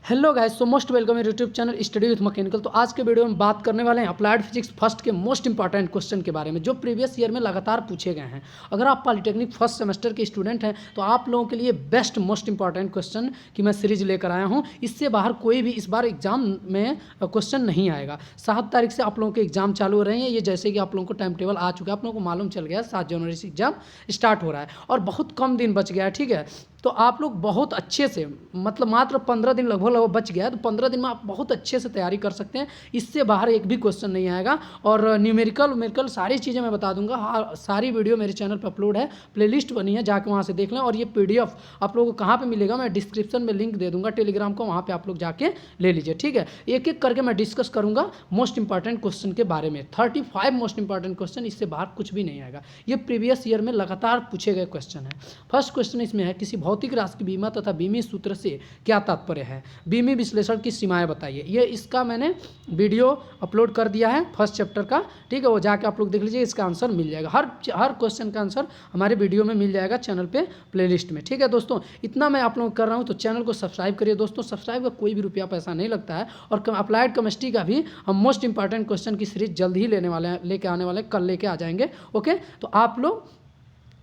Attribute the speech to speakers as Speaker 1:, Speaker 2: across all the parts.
Speaker 1: Hello guys, so most welcome YouTube channel study with mechanical. तो आज के video में बात करने वाले हैं अप्लाइड फिजिक्स फर्स्ट के मोस्ट इंपॉर्टेंट क्वेश्चन के बारे में जो प्रीवियस ईयर में लगातार पूछे गए हैं। अगर आप पॉलिटेक्निक फर्स्ट सेमेस्टर के स्टूडेंट हैं तो आप लोगों के लिए बेस्ट मोस्ट इंपॉर्टेंट क्वेश्चन की मैं सीरीज लेकर आया हूँ। इससे बाहर कोई भी इस बार एग्जाम में क्वेश्चन नहीं आएगा। 7 तारीख से आप लोगों के एग्जाम चालू हो रहे हैं। ये जैसे कि आप लोगों को टाइम टेबल आ चुका है, आप लोगों को मालूम चल गया 7 जनवरी से एग्जाम स्टार्ट हो रहा है और बहुत कम दिन बच गया है। ठीक है, तो आप लोग बहुत अच्छे से मतलब मात्र 15 दिन लगभग बच गया है, तो 15 दिन में आप बहुत अच्छे से तैयारी कर सकते हैं। इससे बाहर एक भी क्वेश्चन नहीं आएगा और न्यूमेरिकल सारी चीज़ें मैं बता दूंगा। सारी वीडियो मेरे चैनल पर अपलोड है, प्लेलिस्ट बनी है, जाके वहाँ से देख लें। और ये PDF आप लोगों को कहाँ पे मिलेगा, मैं डिस्क्रिप्शन में लिंक दे दूंगा टेलीग्राम को, वहाँ पर आप लोग जाके ले लीजिए। ठीक है, एक एक करके मैं डिस्कस करूँगा मोस्ट इंपॉर्टेंट क्वेश्चन के बारे में। 35 मोस्ट इंपॉर्टेंट क्वेश्चन, इससे बाहर कुछ भी नहीं आएगा। ये प्रीवियस ईयर में लगातार पूछे गए क्वेश्चन है। फर्स्ट क्वेश्चन इसमें है, किसी भौतिक राशि की बीमा तथा बीमी सूत्र से क्या तात्पर्य है? बीमी विश्लेषण की सीमाएं बताइए। ये इसका मैंने वीडियो अपलोड कर दिया है फर्स्ट चैप्टर का। ठीक है, वो जाके आप लोग देख लीजिए, इसका आंसर मिल जाएगा। हर क्वेश्चन का आंसर हमारे वीडियो में मिल जाएगा चैनल पे प्लेलिस्ट में। ठीक है दोस्तों, इतना मैं आप लोग कर रहा हूँ, तो चैनल को सब्सक्राइब करिए दोस्तों। सब्सक्राइब का कोई भी रुपया पैसा नहीं लगता है। और अप्लाइड केमिस्ट्री का भी हम मोस्ट इंपॉर्टेंट क्वेश्चन की सीरीज जल्द ही लेके आने वाले, कल लेके आ जाएंगे। ओके, तो आप लोग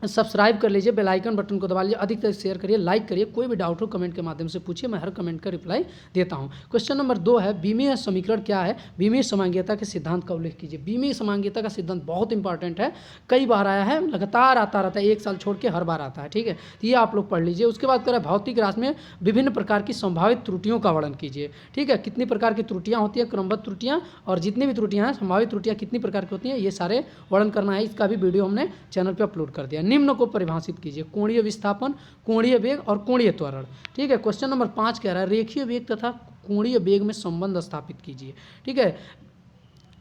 Speaker 1: सब्सक्राइब कर लीजिए, बेल आइकन बटन को दबा लीजिए, अधिक से अधिक शेयर करिए, लाइक करिए। कोई भी डाउट हो कमेंट के माध्यम से पूछिए, मैं हर कमेंट का रिप्लाई देता हूं। क्वेश्चन नंबर 2 है, बीमीय समीकरण क्या है? बीमीय समांगीयता के सिद्धांत का उल्लेख कीजिए। बीमीय समांगीयता का सिद्धांत बहुत इंपॉर्टेंट है, कई बार आया है, लगातार आता रहता है, एक साल छोड़ के हर बार आता है। ठीक है, तो ये आप लोग पढ़ लीजिए। उसके बाद करें भौतिक राशि में विभिन्न प्रकार की संभावित त्रुटियों का वर्णन कीजिए। ठीक है, कितनी प्रकार की त्रुटियाँ होती है, क्रमबद्ध त्रुटियाँ, और जितनी भी त्रुटियाँ हैं, संभावित त्रुटियाँ कितनी प्रकार की होती हैं, ये सारे वर्णन करना है। इसका भी वीडियो हमने चैनल पर अपलोड कर दिया। निम्न को परिभाषित कीजिए। कोणीय विस्थापन, कोणीय वेग और कोणीय त्वरण। ठीक है, क्वेश्चन नंबर 5 कह रहा है, रेखीय वेग तथा कोणीय वेग में संबंध स्थापित कीजिए। ठीक है,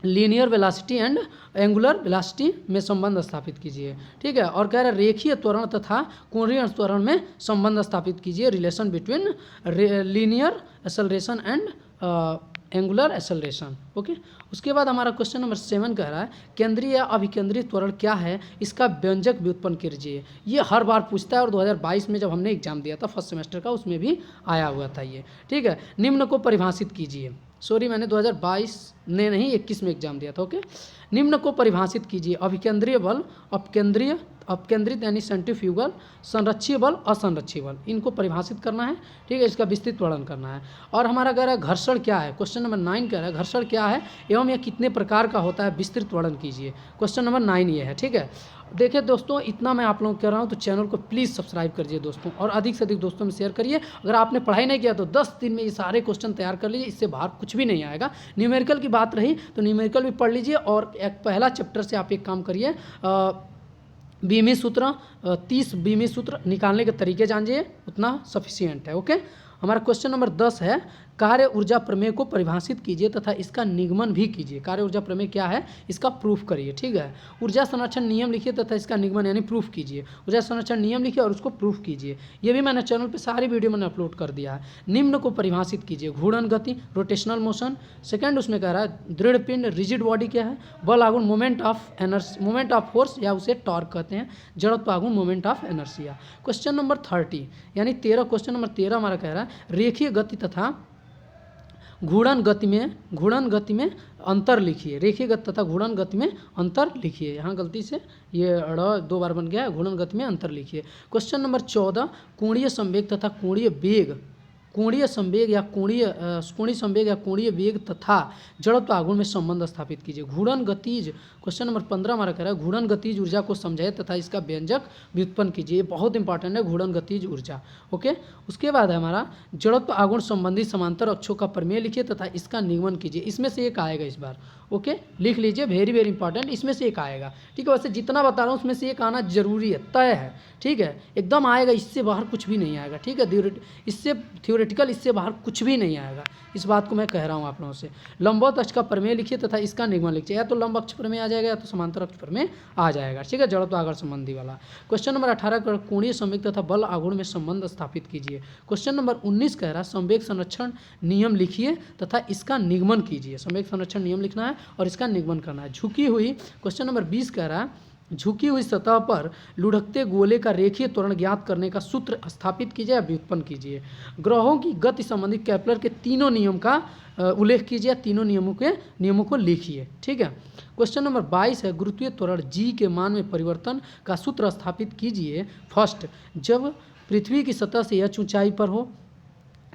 Speaker 1: linear velocity and angular velocity में संबंध स्थापित कीजिए। ठीक है, और कह रहा है रेखीय त्वरण तथा कोणीय त्वरण में संबंध स्थापित कीजिए। Relation between linear acceleration and angular acceleration. Okay, उसके बाद हमारा क्वेश्चन नंबर 7 कह रहा है, केंद्रीय या अभिकेंद्रीय त्वरण क्या है, इसका व्यंजक व्युत्पन्न कीजिए। ये हर बार पूछता है और 2022 में जब हमने एग्जाम दिया था फर्स्ट सेमेस्टर का, उसमें भी आया हुआ था ये। ठीक है, निम्न को परिभाषित कीजिए। सॉरी, मैंने 2022 ने नहीं 21 में एग्जाम दिया था। ओके, निम्न को परिभाषित कीजिए। अभिकेंद्रीय बल, अपकेंद्रित यानी सेंट्रीफ्यूगल, संरक्षीय बल, असंरक्षीय बल, इनको परिभाषित करना है। ठीक है, इसका विस्तृत वर्णन करना है। और हमारा कह रहा है घर्षण क्या है। क्वेश्चन नंबर 9 कह रहा है घर्षण क्या है एवं यह कितने प्रकार का होता है, विस्तृत वर्णन कीजिए। क्वेश्चन नंबर 9 ये है। ठीक है, देखिए दोस्तों, इतना मैं आप लोगों को कह रहा हूँ, तो चैनल को प्लीज़ सब्सक्राइब करिए दोस्तों, और अधिक से अधिक दोस्तों में शेयर करिए। अगर आपने पढ़ाई नहीं किया तो 10 दिन में ये सारे क्वेश्चन तैयार कर लीजिए, इससे बाहर कुछ भी नहीं आएगा। न्यूमेरिकल की बात रही तो न्यूमेरिकल भी पढ़ लीजिए, और एक पहला चैप्टर से आप एक काम करिए, बीमी सूत्र 30 बीमी सूत्र निकालने के तरीके जानिए, उतना सफिशिएंट है। ओके, हमारा क्वेश्चन नंबर 10 है, कार्य ऊर्जा प्रमेय को परिभाषित कीजिए तथा इसका निगमन भी कीजिए। कार्य ऊर्जा प्रमेय क्या है, इसका प्रूफ करिए। ठीक है, ऊर्जा संरक्षण नियम लिखिए तथा इसका निगमन यानी प्रूफ कीजिए। ऊर्जा संरक्षण नियम लिखिए और उसको प्रूफ कीजिए। ये भी मैंने चैनल पे सारी वीडियो मैंने अपलोड कर दिया है। निम्न को परिभाषित कीजिए। घूर्णन गति, रोटेशनल मोशन। सेकेंड उसमें कह रहा है दृढ़ पिंड, रिजिड बॉडी क्या है, बल आघूर्ण moment of energy, moment of force या उसे टॉर्क कहते हैं, जड़त्व आघूर्ण moment of inertia. Question number 30 यानी 13, क्वेश्चन नंबर 13 हमारा कह रहा है रेखीय गति तथा घूर्णन गति में अंतर लिखिए। रेखीय गति तथा घूर्णन गति में अंतर लिखिए। यहाँ गलती से ये 2 बार बन गया है, घूर्णन गति में अंतर लिखिए। क्वेश्चन नंबर 14, कोणीय संवेग तथा कोणीय वेग, कोणीय संवेग या कोणीय वेग तथा जड़त्व आघूर्ण में संबंध स्थापित कीजिए। घूर्णन गतिज, क्वेश्चन नंबर 15 हमारा कह रहा है घूर्णन गतिज ऊर्जा को समझाइए तथा इसका व्यंजक व्युत्पन्न कीजिए। ये बहुत इंपॉर्टेंट है, घूर्णन गतिज ऊर्जा। ओके, उसके बाद है हमारा जड़त्व आघूर्ण संबंधी समांतर अक्षों का प्रमेय लिखिए तथा इसका निगमन कीजिए। इसमें से एक आएगा इस बार। ओके, लिख लीजिए, वेरी वेरी इंपॉर्टेंट, इसमें से एक आएगा। ठीक है, वैसे जितना बता रहा हूँ उसमें से एक आना जरूरी है, तय है। ठीक है, एकदम आएगा, इससे बाहर कुछ भी नहीं आएगा। ठीक है, इससे थ्योरेटिकल, इससे बाहर कुछ भी नहीं आएगा। इस बात को मैं कह रहा हूँ आप लोगों से। लंबवत अक्ष का प्रमेय लिखिए तथा इसका निगमन लिखिए। या तो लंब अक्ष प्रमेय आ जाएगा या तो समांतर अक्ष प्रमेय आ जाएगा। ठीक है, जड़त्व आघूर्ण संबंधी वाला। क्वेश्चन नंबर 18 कोणीय संवेग तथा बल आघूर्ण में संबंध स्थापित कीजिए। क्वेश्चन नंबर 19 कह रहा है संवेग संरक्षण नियम लिखिए तथा इसका निगमन कीजिए। संवेग संरक्षण नियम लिखना है और इसका निगमन करना है। झुकी हुई, क्वेश्चन नंबर 20 कह रहा है झुकी हुई सतह पर लुढ़कते गोले का रेखीय त्वरण ज्ञात करने का सूत्र स्थापित कीजिए या व्युत्पन्न कीजिए। ग्रहों की गति संबंधी केपलर के तीनों नियम का उल्लेख कीजिए, तीनों नियमों को लिखिए। ठीक है। क्वेश्चन नंबर 22 है, गुरुत्वीय त्वरण जी के मान में परिवर्तन का सूत्र स्थापित कीजिए। फर्स्ट, जब पृथ्वी की सतह से h ऊंचाई पर हो।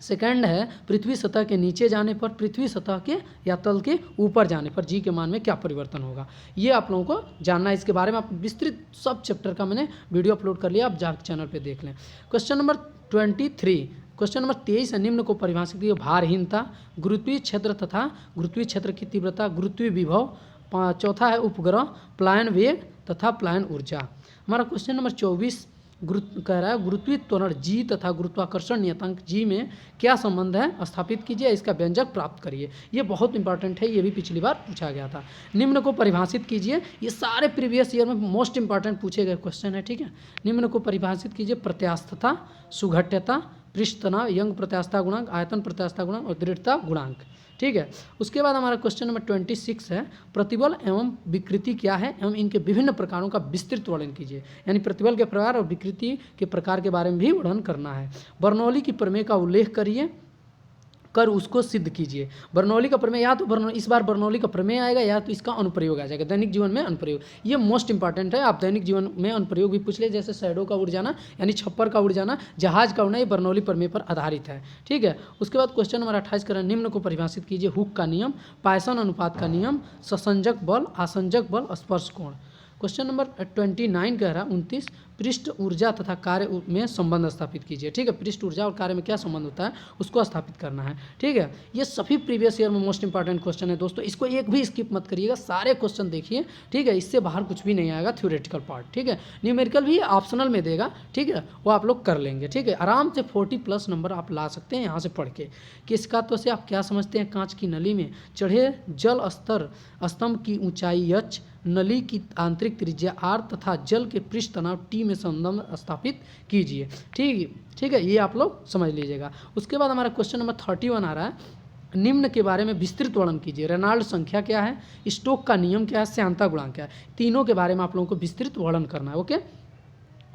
Speaker 1: सेकंड है, पृथ्वी सतह के नीचे जाने पर, पृथ्वी सतह के या तल के ऊपर जाने पर जी के मान में क्या परिवर्तन होगा, ये आप लोगों को जानना है। इसके बारे में आप विस्तृत सब चैप्टर का मैंने वीडियो अपलोड कर लिया, आप जाकर चैनल पे देख लें। क्वेश्चन नंबर 23, क्वेश्चन नंबर 23 है, निम्न को परिभाषित कीजिए। भारहीनता, गुरुत्वीय क्षेत्र तथा गुरुत्वीय क्षेत्र की तीव्रता, गुरुत्वीय विभव। चौथा है उपग्रह, प्लायन वेग तथा प्लायन ऊर्जा। हमारा क्वेश्चन नंबर 24 कह रहा है, गुरुत्वीय त्वरण जी तथा गुरुत्वाकर्षण नियतांक जी में क्या संबंध है, स्थापित कीजिए, इसका व्यंजक प्राप्त करिए। ये बहुत इंपॉर्टेंट है, ये भी पिछली बार पूछा गया था। निम्न को परिभाषित कीजिए, ये सारे प्रीवियस ईयर में मोस्ट इंपॉर्टेंट पूछे गए क्वेश्चन है। ठीक है। निम्न को परिभाषित कीजिए। प्रत्यास्थता, सुघट्यता, पृष्ठ तनाव, यंग प्रत्यास्थता गुणांक, आयतन प्रत्यास्थता गुणांक और दृढ़ता गुणांक। ठीक है। उसके बाद हमारा क्वेश्चन नंबर 26 है, प्रतिबल एवं विकृति क्या है एवं इनके विभिन्न प्रकारों का विस्तृत वर्णन कीजिए। यानी प्रतिबल के प्रकार और विकृति के प्रकार के बारे में भी वर्णन करना है। बर्नौली की प्रमेय का उल्लेख करिए कर उसको सिद्ध कीजिए। बर्नौली का प्रमेय, या तो इस बार बर्नौली का प्रमेय आएगा या तो इसका अनुप्रयोग आ जाएगा, दैनिक जीवन में अनुप्रयोग। ये मोस्ट इंपॉर्टेंट है, आप दैनिक जीवन में अनुप्रयोग भी पूछ ले, जैसे शैडो का उड़ जाना यानी छप्पर का उड़ जाना, जहाज का उड़ना, ये बर्नौली प्रमेय पर आधारित है। ठीक है। उसके बाद क्वेश्चन नंबर 28 करें, निम्न को परिभाषित कीजिए। हुक का नियम, पायसन अनुपात का नियम, ससंजक बल, आसंजक बल, स्पर्श कोण। क्वेश्चन नंबर 29 कह रहा है 29, पृष्ठ ऊर्जा तथा कार्य में संबंध स्थापित कीजिए। ठीक है। पृष्ठ ऊर्जा और कार्य में क्या संबंध होता है उसको स्थापित करना है। ठीक है। ये सभी प्रीवियस ईयर में मोस्ट इंपॉर्टेंट क्वेश्चन है दोस्तों, इसको एक भी स्किप मत करिएगा, सारे क्वेश्चन देखिए। ठीक है। इससे बाहर कुछ भी नहीं आएगा, थ्योरेटिकल पार्ट। ठीक है। न्यूमेरिकल भी ऑप्शनल में देगा। ठीक है। वो आप लोग कर लेंगे। ठीक है। आराम से 40+ नंबर आप ला सकते हैं यहाँ से पढ़ के। किस तत्व से आप क्या समझते हैं, कांच की नली में चढ़े जल स्तर स्तंभ की ऊंचाई h, नली की आंतरिक त्रिज्या r तथा जल के पृष्ठ तनाव t में संबंध स्थापित कीजिए। ठीक है। ये आप लोग समझ लीजिएगा। उसके बाद हमारा क्वेश्चन नंबर 31 आ रहा है, निम्न के बारे में विस्तृत वर्णन कीजिए। रेनॉल्ड संख्या क्या है, स्टोक का नियम क्या है, श्यानता गुणांक क्या है, तीनों के बारे में आप लोगों को विस्तृत वर्णन करना है। ओके।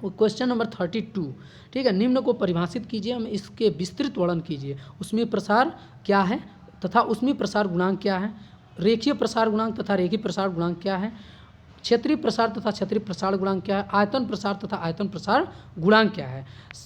Speaker 1: क्वेश्चन नंबर 32, ठीक है, निम्न को परिभाषित कीजिए, हम इसके विस्तृत वर्णन कीजिए। उसमें प्रसार क्या है तथा उसमें प्रसार गुणांक क्या है, रेखीय प्रसार गुणांक तथा रेखीय प्रसार गुणांक क्या है, क्षेत्रीय प्रसार तथा क्षेत्रीय प्रसार गुणांक क्या है, आयतन प्रसार तथा आयतन प्रसार गुणांक क्या है।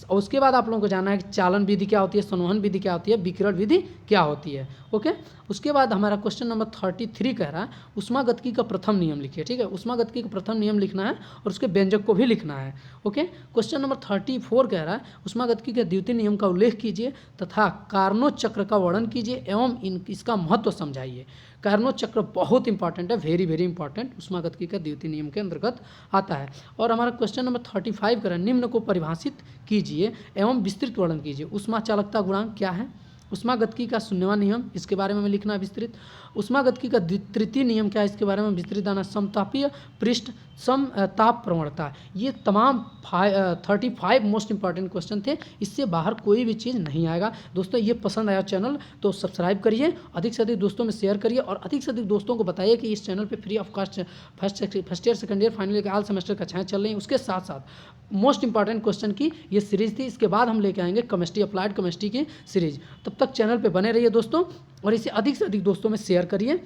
Speaker 1: और उसके बाद आप लोगों को जानना है कि चालन विधि क्या होती है, संवहन विधि क्या होती है, विकिरण विधि क्या होती है। ओके। उसके बाद हमारा क्वेश्चन नंबर 33 कह रहा है, ऊष्मागतिकी का प्रथम नियम लिखिए। ठीक है। ऊष्मागतिकी का प्रथम नियम लिखना है और उसके व्यंजक को भी लिखना है। ओके। क्वेश्चन नंबर 34 कह रहा है, ऊष्मागतिकी के द्वितीय नियम का उल्लेख कीजिए तथा कार्नोट चक्र का वर्णन कीजिए एवं इसका महत्व समझाइए। कार्नोट चक्र बहुत इंपॉर्टेंट है, वेरी वेरी इंपॉर्टेंट, ऊष्मागतिकी का द्वितीय नियम के अंतर्गत आता है। और हमारा क्वेश्चन नंबर 35 करें, निम्न को परिभाषित कीजिए एवं विस्तृत वर्णन कीजिए। ऊष्मा चालकता गुणांक क्या है, ऊष्मागतिकी का शून्यवां नियम, इसके बारे में लिखना है विस्तृत। ऊष्मागतिकी का तृतीय नियम क्या है, इसके बारे में विस्तृत आना। समतापीय पृष्ठ समताप प्रवणता, ये तमाम 35 मोस्ट इंपॉर्टेंट क्वेश्चन थे, इससे बाहर कोई भी चीज़ नहीं आएगा। दोस्तों ये पसंद आया चैनल तो सब्सक्राइब करिए, अधिक से अधिक दोस्तों में शेयर करिए और अधिक से अधिक दोस्तों को बताइए कि इस चैनल पे free of cost first year second year final के ऑल सेमेस्टर कक्षाएं चल रही हैं। उसके साथ साथ मोस्ट इंपॉर्टेंट क्वेश्चन की ये सीरीज थी, इसके बाद हम लेके आएंगे केमिस्ट्री, अप्लाइड केमिस्ट्री की सीरीज। तब तक चैनल पे बने रहिए दोस्तों और इसे अधिक से अधिक दोस्तों में शेयर करिए,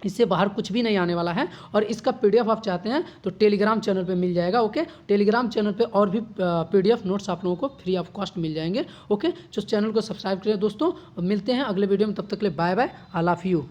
Speaker 1: इससे बाहर कुछ भी नहीं आने वाला है। और इसका PDF आप चाहते हैं तो टेलीग्राम चैनल पे मिल जाएगा। ओके। टेलीग्राम चैनल पे और भी PDF नोट्स आप लोगों को फ्री ऑफ कॉस्ट मिल जाएंगे। ओके। तो चैनल को सब्सक्राइब करें दोस्तों, मिलते हैं अगले वीडियो में, तब तक के लिए bye bye, I love you.